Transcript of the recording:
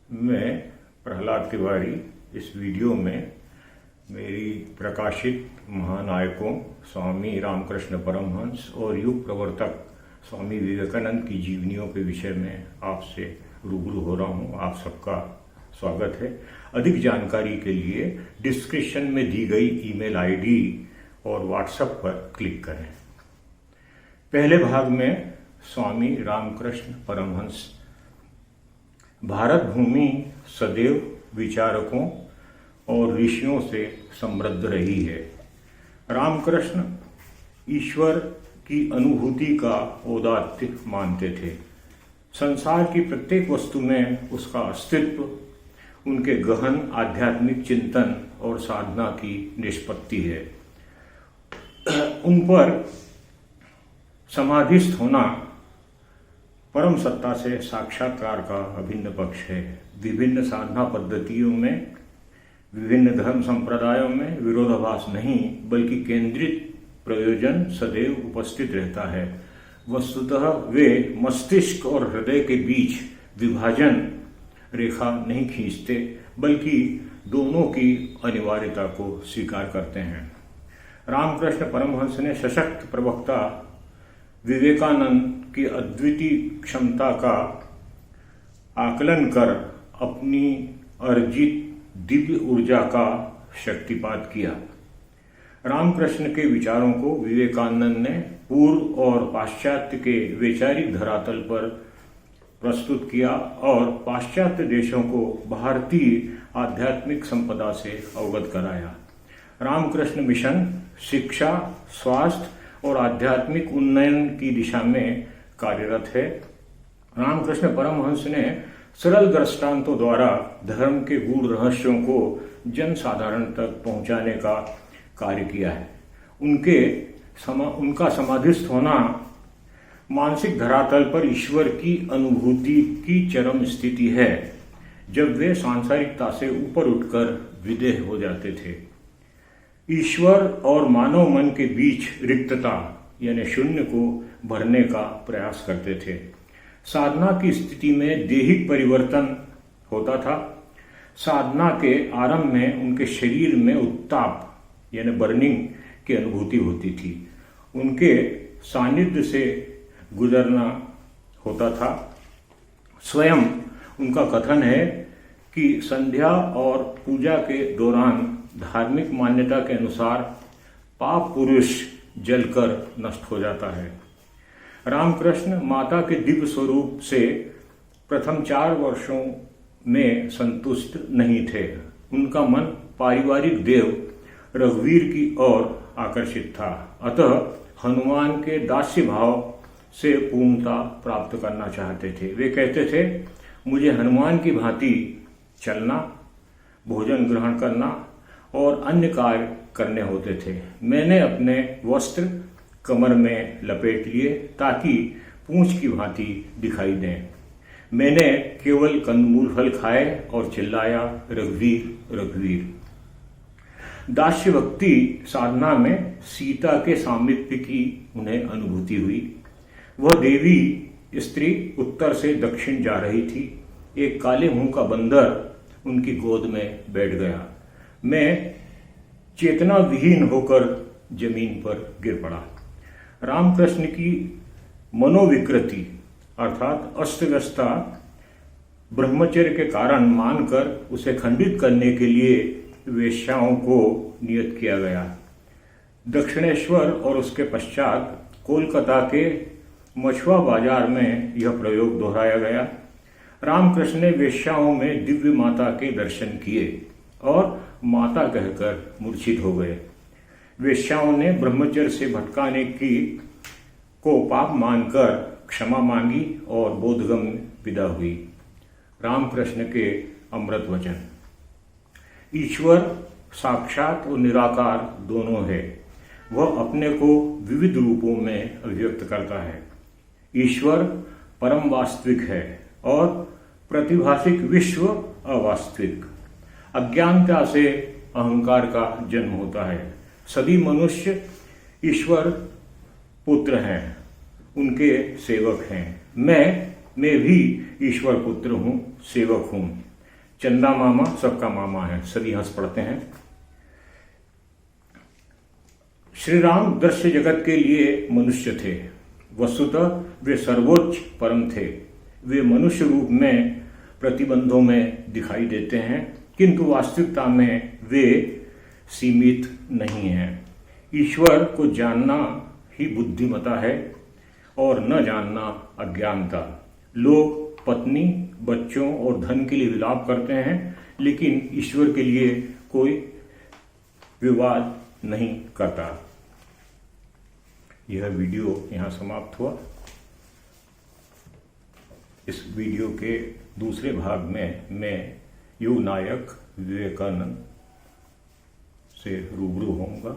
मैं प्रहलाद तिवारी इस वीडियो में मेरी प्रकाशित महानायकों स्वामी रामकृष्ण परमहंस और युग प्रवर्तक स्वामी विवेकानंद की जीवनियों के विषय में आपसे रूबरू हो रहा हूं। आप सबका स्वागत है। अधिक जानकारी के लिए डिस्क्रिप्शन में दी गई ईमेल आईडी और व्हाट्सएप पर क्लिक करें। पहले भाग में स्वामी रामकृष्ण परमहंस। भारत भूमि सदैव विचारकों और ऋषियों से समृद्ध रही है। रामकृष्ण ईश्वर की अनुभूति का औदात्य मानते थे। संसार की प्रत्येक वस्तु में उसका अस्तित्व उनके गहन आध्यात्मिक चिंतन और साधना की निष्पत्ति है। उन पर समाधिस्थ होना परम सत्ता से साक्षात्कार का अभिन्न पक्ष है। विभिन्न साधना पद्धतियों में, विभिन्न धर्म संप्रदायों में विरोधाभास नहीं बल्कि केंद्रित प्रयोजन सदैव उपस्थित रहता है। वस्तुतः वे मस्तिष्क और हृदय के बीच विभाजन रेखा नहीं खींचते बल्कि दोनों की अनिवार्यता को स्वीकार करते हैं। रामकृष्ण परमहंस ने सशक्त प्रवक्ता विवेकानंद की अद्वितीय क्षमता का आकलन कर अपनी अर्जित दिव्य ऊर्जा का शक्तिपात किया। रामकृष्ण के विचारों को विवेकानंद ने पूर्व और पाश्चात्य के वैचारिक धरातल पर प्रस्तुत किया और पाश्चात्य देशों को भारतीय आध्यात्मिक संपदा से अवगत कराया। रामकृष्ण मिशन शिक्षा, स्वास्थ्य और आध्यात्मिक उन्नयन की दिशा में कार्यरत है। रामकृष्ण परमहंस ने सरल दृष्टांतों द्वारा धर्म के गूढ़ रहस्यों को जन साधारण तक पहुंचाने का कार्य किया है। उनका समाधिस्थ होना मानसिक धरातल पर ईश्वर की अनुभूति की चरम स्थिति है, जब वे सांसारिकता से ऊपर उठकर विदेह हो जाते थे। ईश्वर और मानव मन के बीच रिक्तता यानी शून्य को भरने का प्रयास करते थे। साधना की स्थिति में दैहिक परिवर्तन होता था। साधना के आरंभ में उनके शरीर में उत्ताप यानी बर्निंग की अनुभूति होती थी। उनके सानिध्य से गुजरना होता था। स्वयं उनका कथन है कि संध्या और पूजा के दौरान धार्मिक मान्यता के अनुसार पाप पुरुष जलकर नष्ट हो जाता है। रामकृष्ण माता के दिव्य स्वरूप से प्रथम 4 वर्षों में संतुष्ट नहीं थे। उनका मन पारिवारिक देव रघुवीर की ओर आकर्षित था। अतः हनुमान के दास्य भाव से पूर्णता प्राप्त करना चाहते थे। वे कहते थे, मुझे हनुमान की भांति चलना, भोजन ग्रहण करना और अन्य कार्य करने होते थे। मैंने अपने वस्त्र कमर में लपेट लिए ताकि पूंछ की भांति दिखाई दें। मैंने केवल कंदमूल फल खाए और चिल्लाया, रघुवीर रघुवीर। दास्य भक्ति साधना में सीता के सामीप्य की उन्हें अनुभूति हुई। वह देवी स्त्री उत्तर से दक्षिण जा रही थी। एक काले मुंह का बंदर उनकी गोद में बैठ गया। मैं चेतना विहीन होकर जमीन पर गिर पड़ा। रामकृष्ण की मनोविकृति अर्थात अस्तव्यस्ता ब्रह्मचर्य के कारण मानकर उसे खंडित करने के लिए वेश्याओं को नियत किया गया। दक्षिणेश्वर और उसके पश्चात कोलकाता के मछुआ बाजार में यह प्रयोग दोहराया गया। रामकृष्ण ने वेश्याओं में दिव्य माता के दर्शन किए और माता कहकर मूर्छित हो गए। वेश्याओं ने ब्रह्मचर्य से भटकाने को पाप मानकर क्षमा मांगी और बोधगम्य विदा हुई। रामकृष्ण के अमृत वचन। ईश्वर साक्षात और निराकार दोनों है। वह अपने को विविध रूपों में अभिव्यक्त करता है। ईश्वर परम वास्तविक है और प्रतिभासिक विश्व अवास्तविक। अज्ञानता से अहंकार का जन्म होता है। सभी मनुष्य ईश्वर पुत्र हैं, उनके सेवक हैं। मैं भी ईश्वर पुत्र हूँ, सेवक हूँ। चंदा मामा सबका मामा है, सभी हंस पड़ते हैं। श्री राम दृश्य जगत के लिए मनुष्य थे। वस्तुतः वे सर्वोच्च परम थे। वे मनुष्य रूप में प्रतिबंधों में दिखाई देते हैं, किंतु वास्तविकता में वे सीमित नहीं हैं। ईश्वर को जानना ही बुद्धिमता है और न जानना अज्ञानता। लोग पत्नी, बच्चों और धन के लिए विलाप करते हैं, लेकिन ईश्वर के लिए कोई विवाद नहीं करता। यह वीडियो यहाँ समाप्त हुआ। इस वीडियो के दूसरे भाग में मैं युग नायक विवेकानंद से रूबरू होऊंगा।